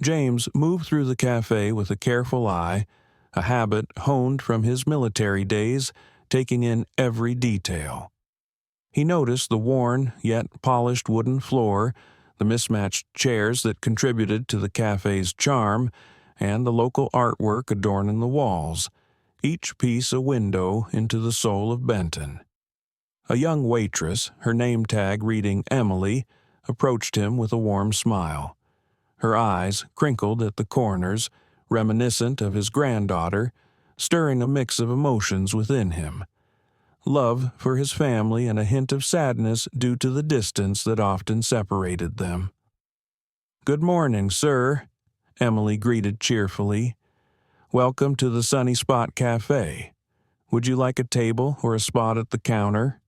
James moved through the cafe with a careful eye, a habit honed from his military days, taking in every detail. He noticed the worn yet polished wooden floor, the mismatched chairs that contributed to the cafe's charm, and the local artwork adorning the walls, each piece a window into the soul of Benton. A young waitress, her name tag reading Emily, approached him with a warm smile. Her eyes crinkled at the corners, reminiscent of his granddaughter, stirring a mix of emotions within him. Love for his family and a hint of sadness due to the distance that often separated them. "Good morning, sir," Emily greeted cheerfully. "Welcome to the Sunny Spot Café. Would you like a table or a spot at the counter?"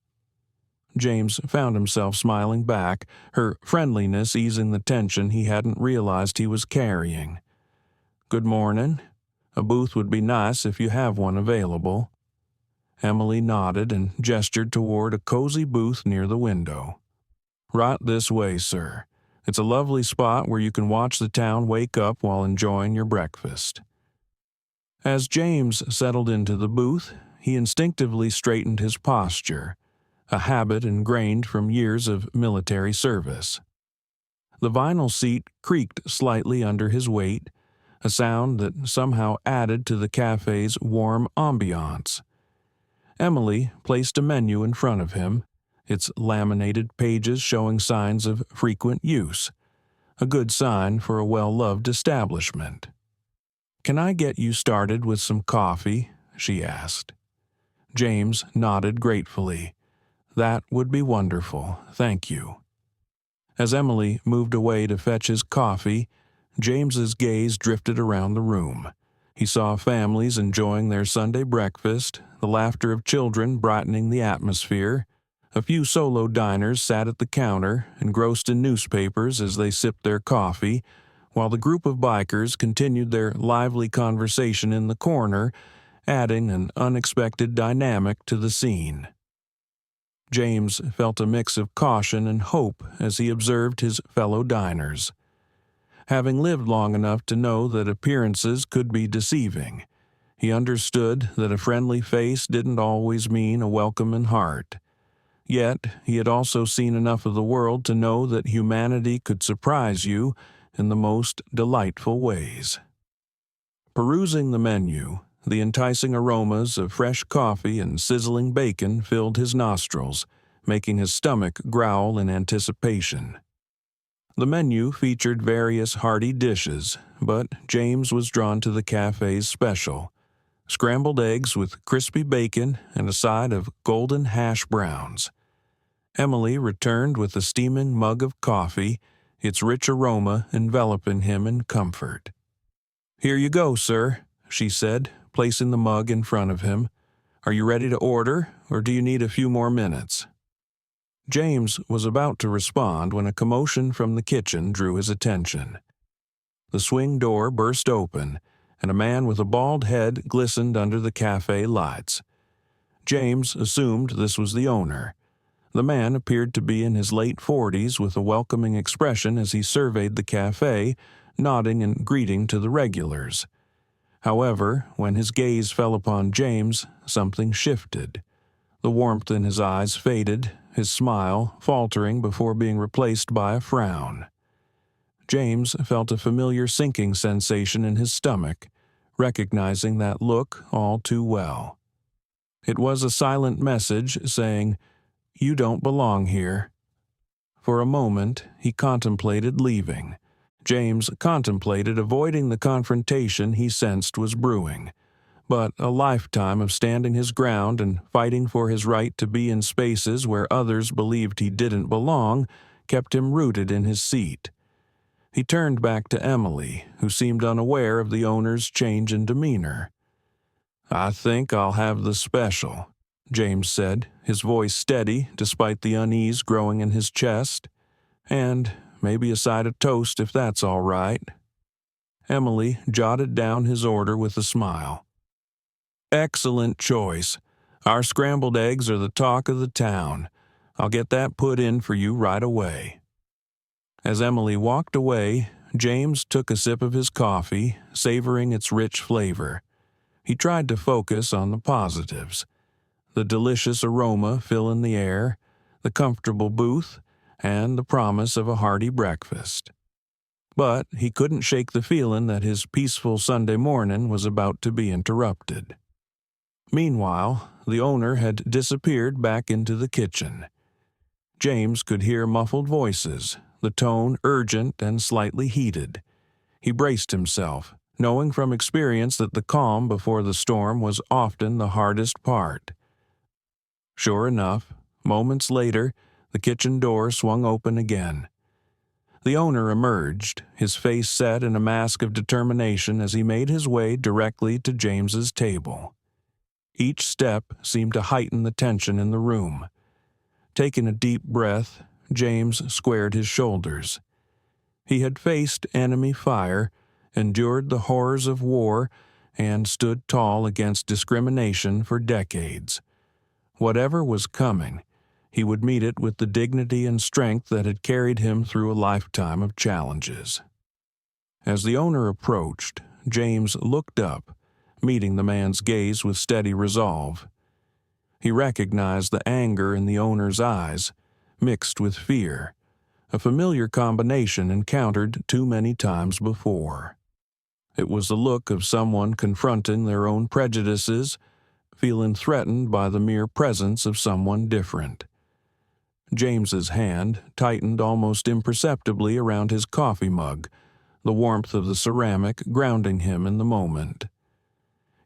James found himself smiling back, her friendliness easing the tension he hadn't realized he was carrying. "Good morning. A booth would be nice if you have one available." Emily nodded and gestured toward a cozy booth near the window. "Right this way, sir. It's a lovely spot where you can watch the town wake up while enjoying your breakfast." As James settled into the booth, he instinctively straightened his posture, a habit ingrained from years of military service. The vinyl seat creaked slightly under his weight, a sound that somehow added to the cafe's warm ambiance. Emily placed a menu in front of him, its laminated pages showing signs of frequent use, a good sign for a well-loved establishment. "Can I get you started with some coffee?" she asked. James nodded gratefully. "That would be wonderful, thank you." As Emily moved away to fetch his coffee, James's gaze drifted around the room. He saw families enjoying their Sunday breakfast, the laughter of children brightening the atmosphere. A few solo diners sat at the counter, engrossed in newspapers as they sipped their coffee, while the group of bikers continued their lively conversation in the corner, adding an unexpected dynamic to the scene. James felt a mix of caution and hope as he observed his fellow diners. Having lived long enough to know that appearances could be deceiving, he understood that a friendly face didn't always mean a welcoming heart. Yet he had also seen enough of the world to know that humanity could surprise you in the most delightful ways. Perusing the menu, the enticing aromas of fresh coffee and sizzling bacon filled his nostrils, making his stomach growl in anticipation. The menu featured various hearty dishes, but James was drawn to the cafe's special: scrambled eggs with crispy bacon and a side of golden hash browns. Emily returned with a steaming mug of coffee, its rich aroma enveloping him in comfort. "Here you go, sir," she said, placing the mug in front of him. "Are you ready to order, or do you need a few more minutes?" James was about to respond when a commotion from the kitchen drew his attention. The swing door burst open, and a man with a bald head glistened under the cafe lights. James assumed this was the owner. The man appeared to be in his late 40s with a welcoming expression as he surveyed the cafe, nodding and greeting to the regulars. However, when his gaze fell upon James, something shifted. The warmth in his eyes faded, his smile faltering before being replaced by a frown. James felt a familiar sinking sensation in his stomach, recognizing that look all too well. It was a silent message saying, "You don't belong here." For a moment, he contemplated leaving. James contemplated avoiding the confrontation he sensed was brewing. But a lifetime of standing his ground and fighting for his right to be in spaces where others believed he didn't belong kept him rooted in his seat. He turned back to Emily, who seemed unaware of the owner's change in demeanor. "I think I'll have the special," James said, his voice steady despite the unease growing in his chest. "And maybe a side of toast if that's all right." Emily jotted down his order with a smile. "Excellent choice. Our scrambled eggs are the talk of the town. I'll get that put in for you right away." As Emily walked away, James took a sip of his coffee, savoring its rich flavor. He tried to focus on the positives: the delicious aroma filling the air, the comfortable booth, and the promise of a hearty breakfast. But he couldn't shake the feeling that his peaceful Sunday morning was about to be interrupted. Meanwhile, the owner had disappeared back into the kitchen. James could hear muffled voices, the tone urgent and slightly heated. He braced himself, knowing from experience that the calm before the storm was often the hardest part. Sure enough, moments later, the kitchen door swung open again. The owner emerged, his face set in a mask of determination as he made his way directly to James's table. Each step seemed to heighten the tension in the room. Taking a deep breath, James squared his shoulders. He had faced enemy fire, endured the horrors of war, and stood tall against discrimination for decades. Whatever was coming, he would meet it with the dignity and strength that had carried him through a lifetime of challenges. As the owner approached, James looked up, meeting the man's gaze with steady resolve. He recognized the anger in the owner's eyes, mixed with fear, a familiar combination encountered too many times before. It was the look of someone confronting their own prejudices, feeling threatened by the mere presence of someone different. James's hand tightened almost imperceptibly around his coffee mug, the warmth of the ceramic grounding him in the moment.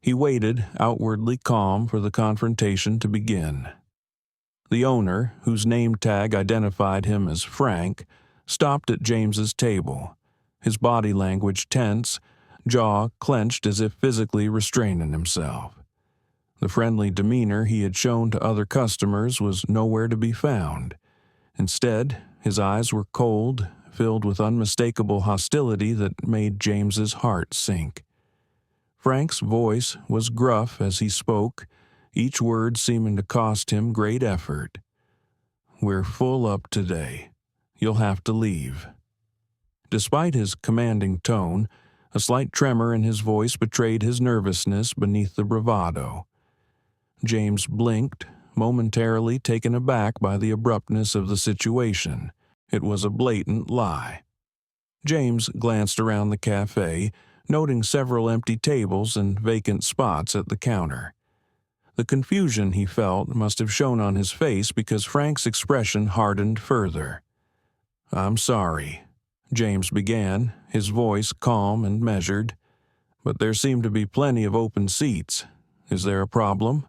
He waited, outwardly calm, for the confrontation to begin. The owner, whose name tag identified him as Frank, stopped at James's table, his body language tense, jaw clenched as if physically restraining himself. The friendly demeanor he had shown to other customers was nowhere to be found. Instead, his eyes were cold, filled with unmistakable hostility that made James's heart sink. Frank's voice was gruff as he spoke, each word seeming to cost him great effort. "We're full up today. You'll have to leave." Despite his commanding tone, a slight tremor in his voice betrayed his nervousness beneath the bravado. James blinked, momentarily taken aback by the abruptness of the situation. It was a blatant lie. James glanced around the cafe, noting several empty tables and vacant spots at the counter. The confusion he felt must have shown on his face because Frank's expression hardened further. "I'm sorry," James began, his voice calm and measured, "but there seem to be plenty of open seats. Is there a problem?"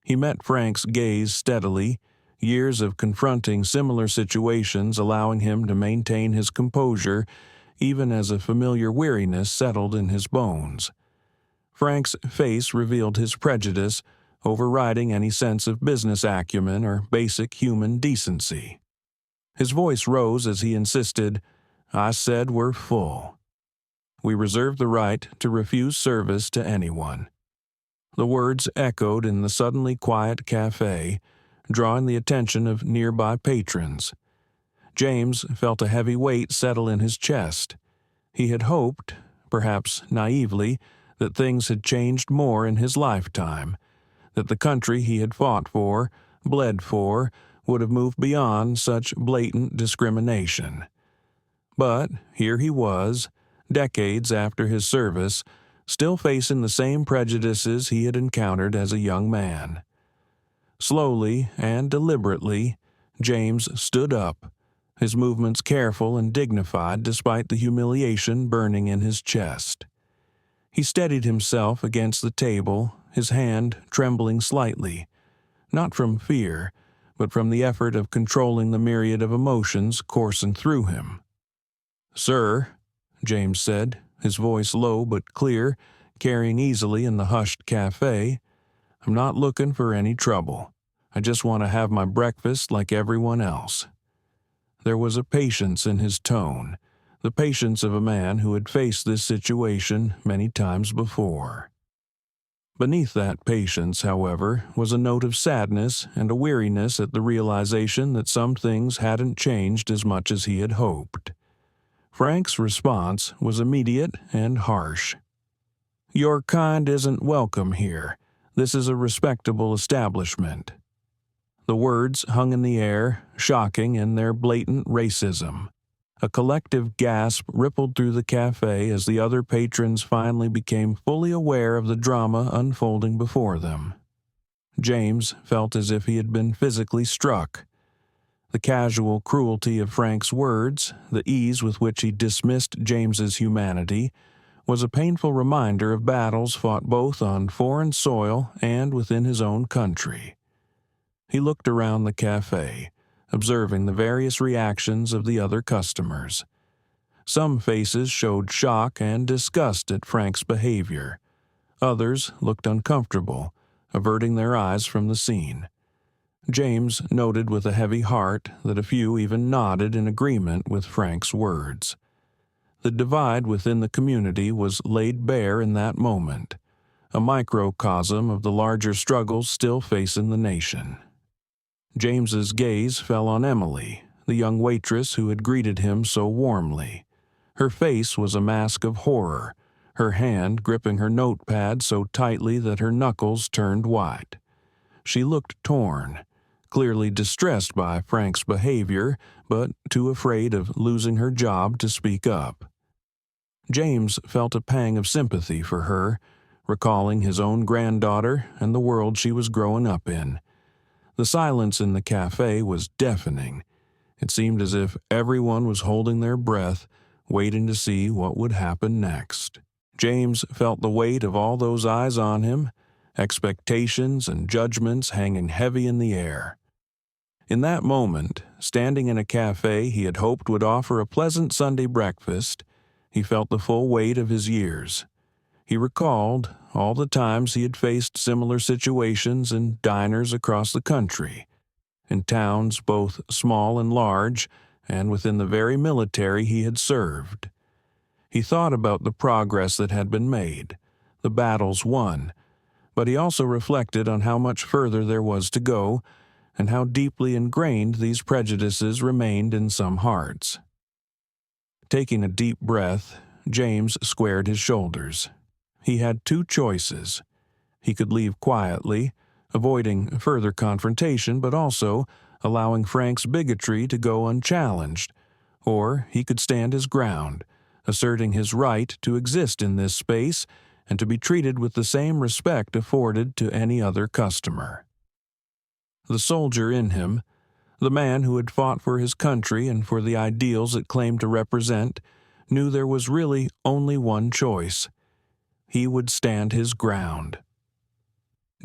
He met Frank's gaze steadily, years of confronting similar situations allowing him to maintain his composure even as a familiar weariness settled in his bones. Frank's face revealed his prejudice, overriding any sense of business acumen or basic human decency. His voice rose as he insisted, "I said we're full. We reserve the right to refuse service to anyone." The words echoed in the suddenly quiet cafe, drawing the attention of nearby patrons. James felt a heavy weight settle in his chest. He had hoped, perhaps naively, that things had changed more in his lifetime, that the country he had fought for, bled for, would have moved beyond such blatant discrimination. But here he was, decades after his service, still facing the same prejudices he had encountered as a young man. Slowly and deliberately, James stood up, his movements careful and dignified despite the humiliation burning in his chest. He steadied himself against the table, his hand trembling slightly, not from fear, but from the effort of controlling the myriad of emotions coursing through him. "Sir," James said, his voice low but clear, carrying easily in the hushed cafe, "I'm not looking for any trouble. I just want to have my breakfast like everyone else." There was a patience in his tone, the patience of a man who had faced this situation many times before. Beneath that patience, however, was a note of sadness and a weariness at the realization that some things hadn't changed as much as he had hoped. Frank's response was immediate and harsh. "Your kind isn't welcome here. This is a respectable establishment." The words hung in the air, shocking in their blatant racism. A collective gasp rippled through the cafe as the other patrons finally became fully aware of the drama unfolding before them. James felt as if he had been physically struck. The casual cruelty of Frank's words, the ease with which he dismissed James's humanity, was a painful reminder of battles fought both on foreign soil and within his own country. He looked around the cafe, observing the various reactions of the other customers. Some faces showed shock and disgust at Frank's behavior. Others looked uncomfortable, averting their eyes from the scene. James noted with a heavy heart that a few even nodded in agreement with Frank's words. The divide within the community was laid bare in that moment, a microcosm of the larger struggles still facing the nation. James's gaze fell on Emily, the young waitress who had greeted him so warmly. Her face was a mask of horror, her hand gripping her notepad so tightly that her knuckles turned white. She looked torn, clearly distressed by Frank's behavior, but too afraid of losing her job to speak up. James felt a pang of sympathy for her, recalling his own granddaughter and the world she was growing up in. The silence in the cafe was deafening. It seemed as if everyone was holding their breath, waiting to see what would happen next. James felt the weight of all those eyes on him, expectations and judgments hanging heavy in the air. In that moment, standing in a cafe he had hoped would offer a pleasant Sunday breakfast, he felt the full weight of his years. He recalled all the times he had faced similar situations in diners across the country, in towns both small and large, and within the very military he had served. He thought about the progress that had been made, the battles won, but he also reflected on how much further there was to go and how deeply ingrained these prejudices remained in some hearts. Taking a deep breath, James squared his shoulders. He had two choices. He could leave quietly, avoiding further confrontation but also allowing Frank's bigotry to go unchallenged, or he could stand his ground, asserting his right to exist in this space and to be treated with the same respect afforded to any other customer. The soldier in him, the man who had fought for his country and for the ideals it claimed to represent, knew there was really only one choice. He would stand his ground.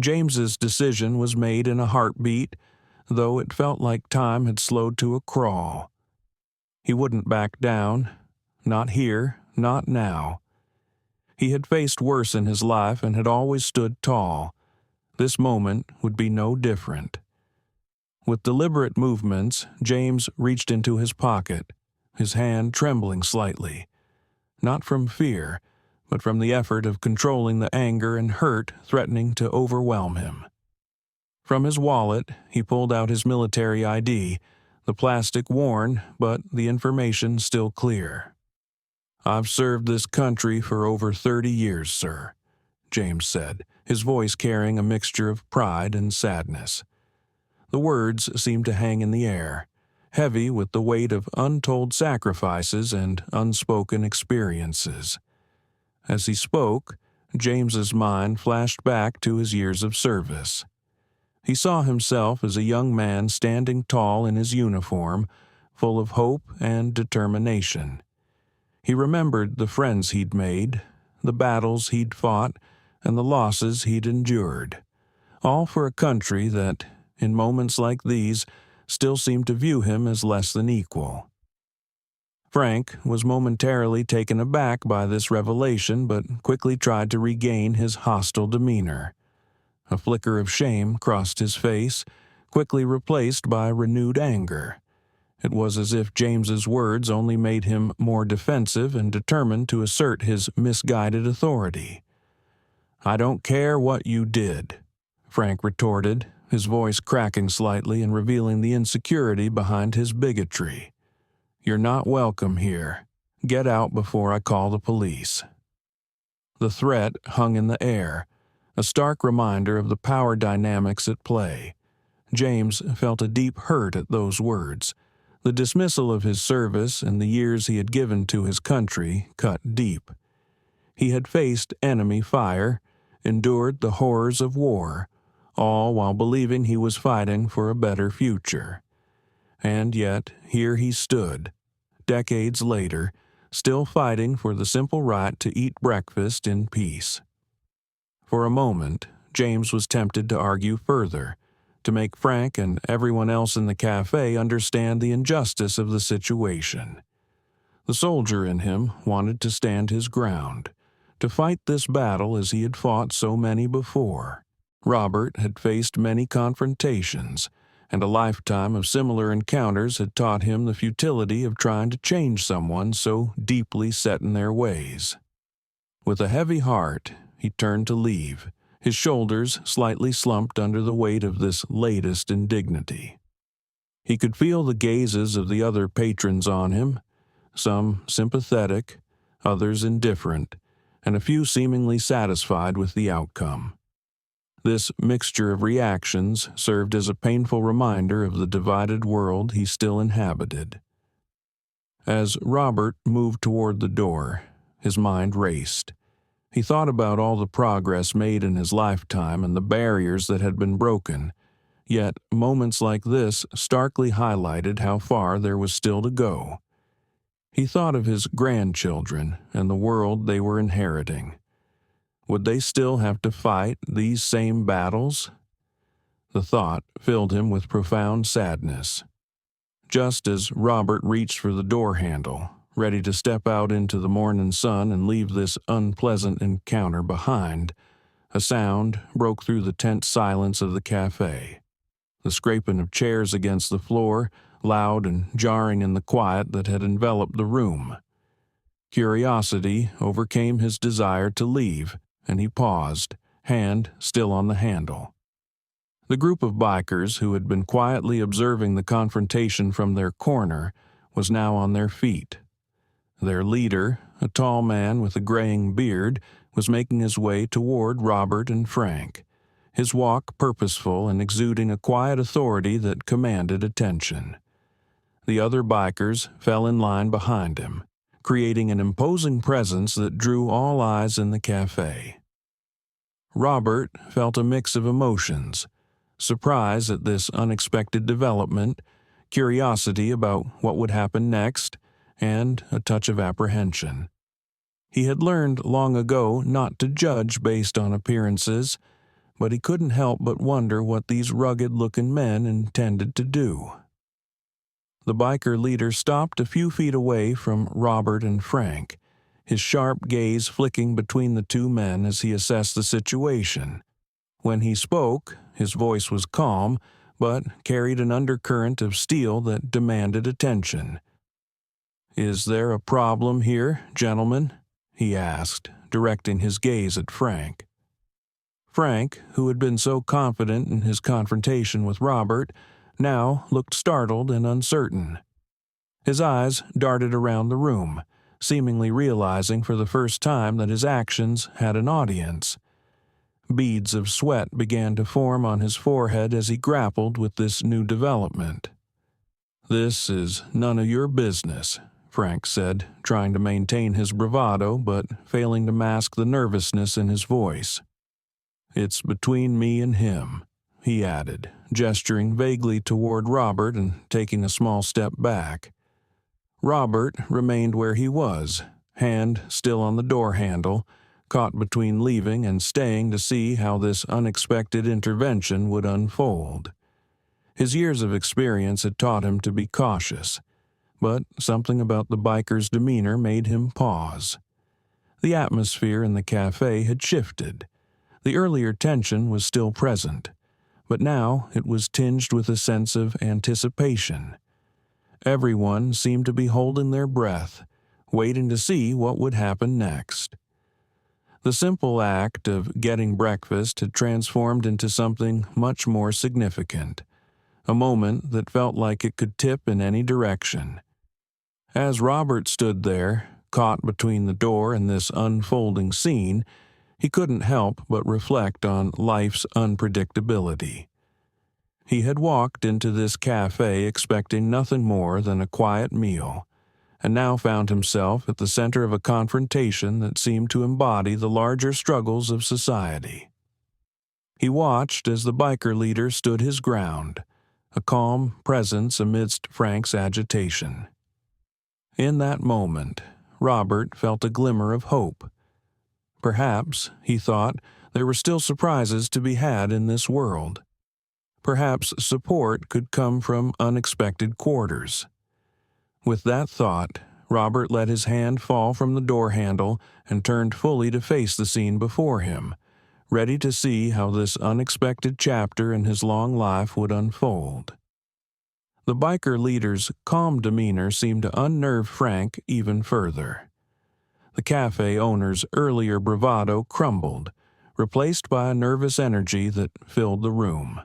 James's decision was made in a heartbeat, though it felt like time had slowed to a crawl. He wouldn't back down, not here, not now. He had faced worse in his life and had always stood tall. This moment would be no different. With deliberate movements, James reached into his pocket, his hand trembling slightly, not from fear, but from the effort of controlling the anger and hurt threatening to overwhelm him. From his wallet, he pulled out his military ID, the plastic worn, but the information still clear. "I've served this country for over 30 years, sir," James said, his voice carrying a mixture of pride and sadness. The words seemed to hang in the air, heavy with the weight of untold sacrifices and unspoken experiences. As he spoke, James's mind flashed back to his years of service. He saw himself as a young man standing tall in his uniform, full of hope and determination. He remembered the friends he'd made, the battles he'd fought, and the losses he'd endured, all for a country that, in moments like these, still seemed to view him as less than equal. Frank was momentarily taken aback by this revelation but quickly tried to regain his hostile demeanor. A flicker of shame crossed his face, quickly replaced by renewed anger. It was as if James's words only made him more defensive and determined to assert his misguided authority. "I don't care what you did," Frank retorted, his voice cracking slightly and revealing the insecurity behind his bigotry. "You're not welcome here. Get out before I call the police." The threat hung in the air, a stark reminder of the power dynamics at play. James felt a deep hurt at those words. The dismissal of his service and the years he had given to his country cut deep. He had faced enemy fire, endured the horrors of war, all while believing he was fighting for a better future. And yet, here he stood, decades later, still fighting for the simple right to eat breakfast in peace. For a moment, James was tempted to argue further, to make Frank and everyone else in the cafe understand the injustice of the situation. The soldier in him wanted to stand his ground, to fight this battle as he had fought so many before. Robert had faced many confrontations, and a lifetime of similar encounters had taught him the futility of trying to change someone so deeply set in their ways. With a heavy heart, he turned to leave, his shoulders slightly slumped under the weight of this latest indignity. He could feel the gazes of the other patrons on him, some sympathetic, others indifferent, and a few seemingly satisfied with the outcome. This mixture of reactions served as a painful reminder of the divided world he still inhabited. As Robert moved toward the door, his mind raced. He thought about all the progress made in his lifetime and the barriers that had been broken, yet moments like this starkly highlighted how far there was still to go. He thought of his grandchildren and the world they were inheriting. Would they still have to fight these same battles? The thought filled him with profound sadness. Just as Robert reached for the door handle, ready to step out into the morning sun and leave this unpleasant encounter behind, a sound broke through the tense silence of the cafe. The scraping of chairs against the floor, loud and jarring in the quiet that had enveloped the room. Curiosity overcame his desire to leave, and he paused, hand still on the handle. The group of bikers who had been quietly observing the confrontation from their corner was now on their feet. Their leader, a tall man with a graying beard, was making his way toward Robert and Frank, his walk purposeful and exuding a quiet authority that commanded attention. The other bikers fell in line behind him, creating an imposing presence that drew all eyes in the cafe. Robert felt a mix of emotions: surprise at this unexpected development, curiosity about what would happen next, and a touch of apprehension. He had learned long ago not to judge based on appearances, but he couldn't help but wonder what these rugged-looking men intended to do. The biker leader stopped a few feet away from Robert and Frank, his sharp gaze flicking between the two men as he assessed the situation. When he spoke, his voice was calm, but carried an undercurrent of steel that demanded attention. "Is there a problem here, gentlemen?" he asked, directing his gaze at Frank. Frank, who had been so confident in his confrontation with Robert, now looked startled and uncertain. His eyes darted around the room, seemingly realizing for the first time that his actions had an audience. Beads of sweat began to form on his forehead as he grappled with this new development. "This is none of your business," Frank said, trying to maintain his bravado but failing to mask the nervousness in his voice. "It's between me and him," he added, gesturing vaguely toward Robert and taking a small step back. Robert remained where he was, hand still on the door handle, caught between leaving and staying to see how this unexpected intervention would unfold. His years of experience had taught him to be cautious, but something about the biker's demeanor made him pause. The atmosphere in the cafe had shifted. The earlier tension was still present, but now it was tinged with a sense of anticipation. Everyone seemed to be holding their breath, waiting to see what would happen next. The simple act of getting breakfast had transformed into something much more significant, a moment that felt like it could tip in any direction. As Robert stood there, caught between the door and this unfolding scene, he couldn't help but reflect on life's unpredictability. He had walked into this cafe expecting nothing more than a quiet meal, and now found himself at the center of a confrontation that seemed to embody the larger struggles of society. He watched as the biker leader stood his ground, a calm presence amidst Frank's agitation. In that moment, Robert felt a glimmer of hope. Perhaps, he thought, there were still surprises to be had in this world. Perhaps support could come from unexpected quarters. With that thought, Robert let his hand fall from the door handle and turned fully to face the scene before him, ready to see how this unexpected chapter in his long life would unfold. The biker leader's calm demeanor seemed to unnerve Frank even further. The cafe owner's earlier bravado crumbled, replaced by a nervous energy that filled the room.